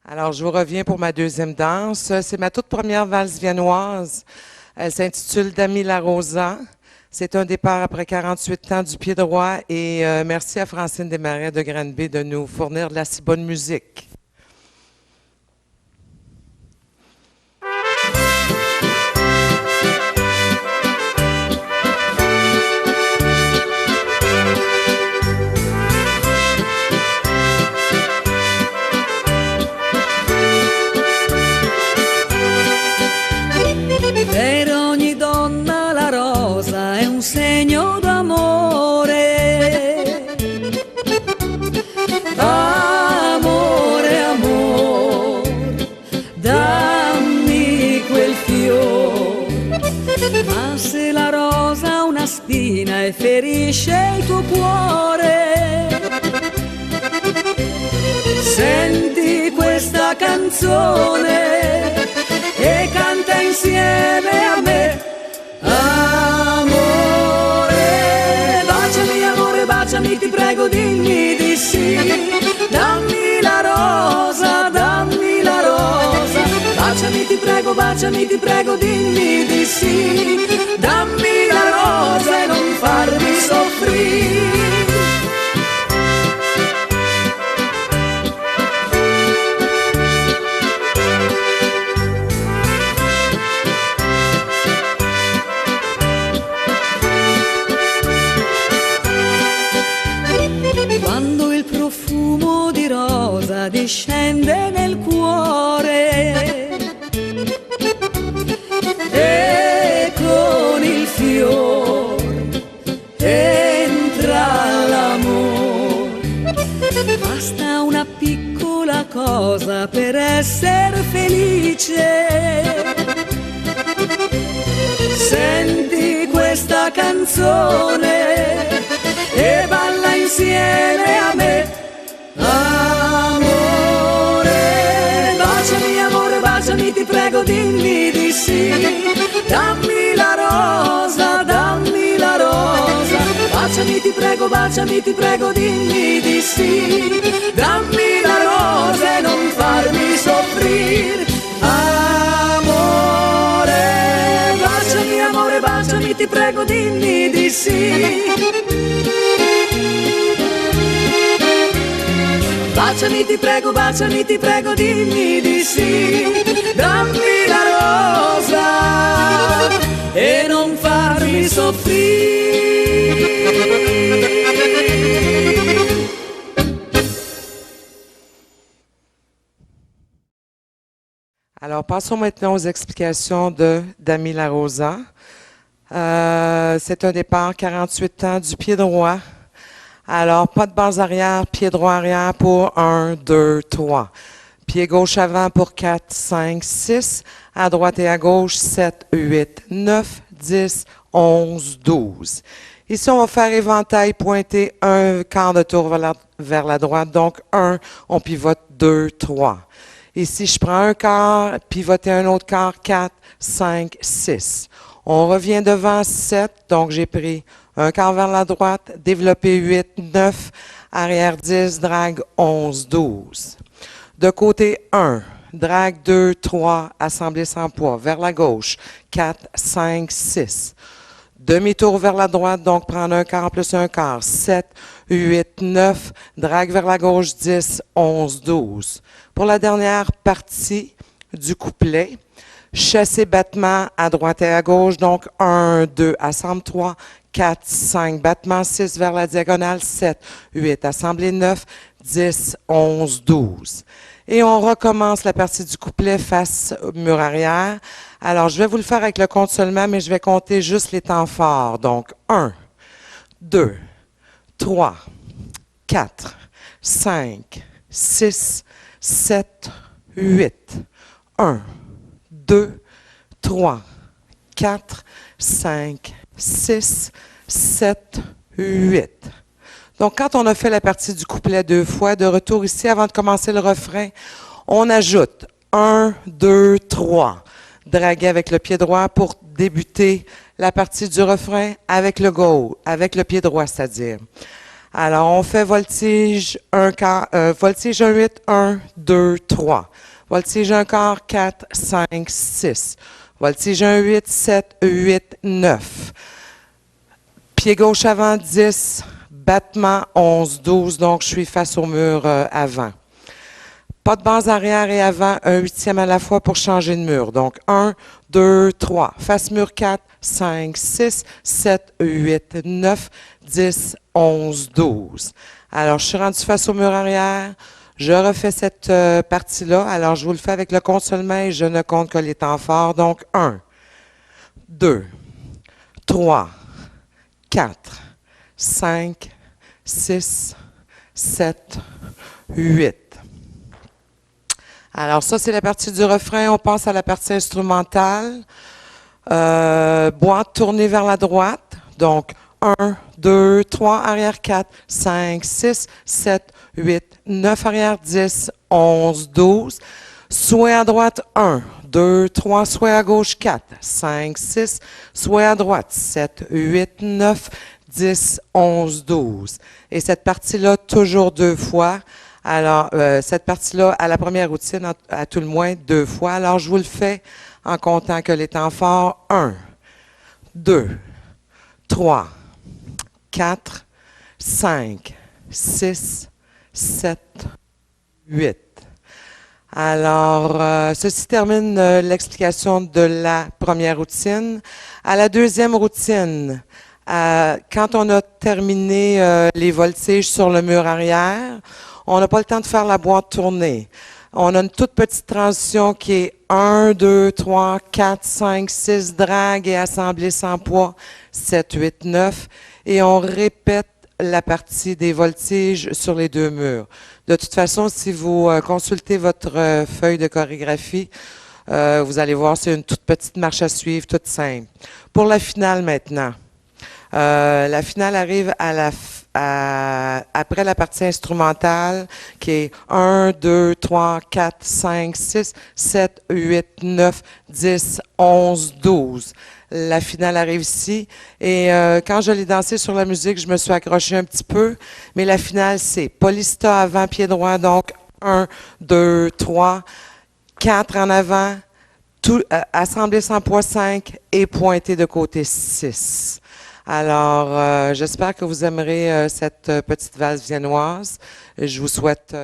Alors, je vous reviens pour ma deuxième danse. C'est ma toute première valse viennoise. Elle s'intitule Dami la Rosa. C'est un départ après 48 ans du pied droit et merci à Francine Desmarais de Granby de nous fournir de la si bonne musique. Per ogni donna la rosa è un segno d'amore. Amore, amore, dammi quel fiore. Ma se la rosa ha una spina e ferisce il tuo cuore, senti questa canzone e canta insieme a me. Amore, baciami, ti prego, dimmi di sì. Dammi la rosa, dammi la rosa. Baciami, ti prego, dimmi di sì. Dammi la rosa e non farmi soffrire. Quando il profumo di rosa discende nel cuore e con il fiore entra l'amore, basta una piccola cosa per essere felice. Senti questa canzone e balla insieme a me. Amore, baciami, ti prego, dimmi di sì. Dammi la rosa, dammi la rosa. Baciami, ti prego, dimmi di sì. Dammi la rosa e non farmi soffrire. Amore, baciami, ti prego, dimmi di sì. Baciami, ti prego, dimmi di sì. Dammi la rosa e non farmi soffrire. Alors, passons maintenant aux explications de Dami la Rosa. C'est un départ 48 ans du pied droit. Alors, pas de base arrière, pied droit arrière pour 1, 2, 3. Pied gauche avant pour 4, 5, 6. À droite et à gauche, 7, 8, 9, 10, 11, 12. Ici, on va faire éventail pointé, un quart de tour vers la droite. Donc, 1, on pivote 2, 3. Ici, je prends un quart, pivoter un autre quart, 4, 5, 6. On revient devant 7, donc j'ai pris un quart vers la droite, développé 8, 9, arrière 10, drague 11, 12. De côté 1, drague 2, 3, assemblée sans poids, vers la gauche, 4, 5, 6. Demi-tour vers la droite, donc prendre un quart plus un quart, 7, 8, 9, drague vers la gauche, 10, 11, 12. Pour la dernière partie du couplet, chassé battement à droite et à gauche, donc 1, 2, assemble 3, 4, 5, battement 6 vers la diagonale, 7, 8, assemblée 9, 10, 11, 12. Et on recommence la partie du couplet face au mur arrière. Alors, je vais vous le faire avec le compte seulement, mais je vais compter juste les temps forts. Donc, 1, 2, 3, 4, 5, 6, 7, 8. 1, 2, 3, 4, 5, 6, 7, 8. Donc, quand on a fait la partie du couplet 2 fois, de retour ici, avant de commencer le refrain, on ajoute 1, 2, 3. Draguer avec le pied droit pour débuter la partie du refrain avec le pied droit, c'est-à-dire. Alors, on fait voltige 1 quart, voltige 1, 8, 1, 2, 3. Voltige 1 quart, 4, 5, 6. Voltige 1, 8, 7, 8, 9. Pied gauche avant, 10. Battement, 11, 12. Donc, je suis face au mur avant. Pas de base arrière et avant, un huitième à la fois pour changer de mur. Donc, 1, 2, 3. Face mur 4, 5, 6, 7, 8, 9, 10, 11, 12. Alors, je suis rendu face au mur arrière. Je refais cette partie-là. Alors, je vous le fais avec le compte seulement et je ne compte que les temps forts. Donc, 1, 2, 3, 4, 5, 6, 7, 8. Alors, ça, c'est la partie du refrain. On passe à la partie instrumentale. Boîte tournée vers la droite. Donc, 1, 2, 3, arrière 4, 5, 6, 7, 8, 9, arrière 10, 11, 12. Souhait à droite 1, 2, 3, souhait à gauche 4, 5, 6, souhait à droite 7, 8, 9, 10, 11, 12. Et cette partie-là, toujours deux fois. Alors, cette partie-là, à la première routine, à tout le moins deux fois. Alors, je vous le fais en comptant que les temps forts. 1, 2, 3, 4, 5, 6, 7, 8. Alors, ceci termine l'explication de la première routine. À la deuxième routine, quand on a terminé les voltiges sur le mur arrière, on n'a pas le temps de faire la boîte tournée. On a une toute petite transition qui est 1, 2, 3, 4, 5, 6, drague et assemblée sans poids, 7, 8, 9. Et on répète la partie des voltiges sur les deux murs. De toute façon, si vous consultez votre feuille de chorégraphie, vous allez voir, c'est une toute petite marche à suivre, toute simple. Pour la finale maintenant. La finale arrive après la partie instrumentale qui est 1, 2, 3, 4, 5, 6, 7, 8, 9, 10, 11, 12. La finale arrive ici. Et quand je l'ai dansé sur la musique, je me suis accrochée un petit peu. Mais la finale, c'est polista avant, pied droit. Donc, 1, 2, 3, 4 en avant, assemblée sans poids 5 et pointé de côté 6. Alors, j'espère que vous aimerez cette petite valse viennoise. Je vous souhaite